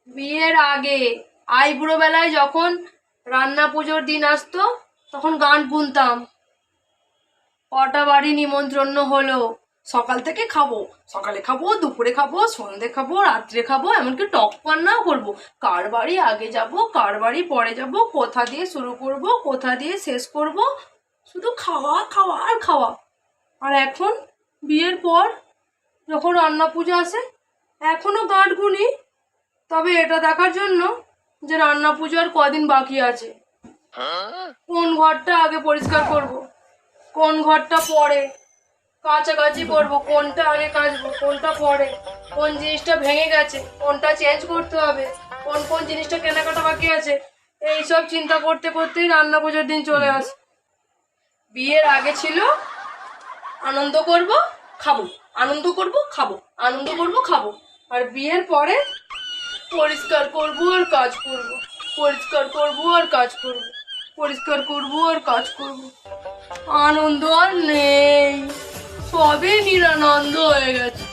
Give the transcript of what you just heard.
বিয়ের আগে আইবুড়ো বেলায় যখন রান্না পুজোর দিন আসতো তখন গান গুনতাম। কটা বাড়ি নিমন্ত্রণ হলো, সকাল থেকে খাবো, সকালে খাবো, দুপুরে খাবো, সন্ধে খাবো, রাত্রে খাবো, এমনকি টক রান্নাও করবো। কার বাড়ি আগে যাব, কার বাড়ি পরে যাব, কোথা দিয়ে শুরু করব, কোথা দিয়ে শেষ করব, শুধু খাওয়া খাওয়া আর খাওয়া। আর এখন বিয়ের পর যখন রান্না পুজো আসে এখনো গাঁট গুনি, তবে এটা দেখার জন্য যে রান্না পুজো আর কদিন বাকি আছে, কোন ঘরটা আগে পরিষ্কার করব, কোন ঘরটা পরে কাছাকাছি করবো, কোনটা আগে কাচবো, কোনটা পরে, কোন জিনিসটা ভেঙে গেছে, কোনটা চেঞ্জ করতে হবে, কোন কোন জিনিসটা কেনাকাটা বাকি আছে, এইসব চিন্তা করতে করতেই রান্না পুজোর দিন চলে আসে। বিয়ের আগে ছিল আনন্দ করব খাবো, আনন্দ করব খাবো, আনন্দ করব খাবো। আর বিয়ের পরে পরিষ্কার করব আর কাজ করব, পরিষ্কার করব আর কাজ করব, পরিষ্কার করব আর কাজ করব। আনন্দ আর নেই, সবই নিরানন্দ হয়ে গেছে।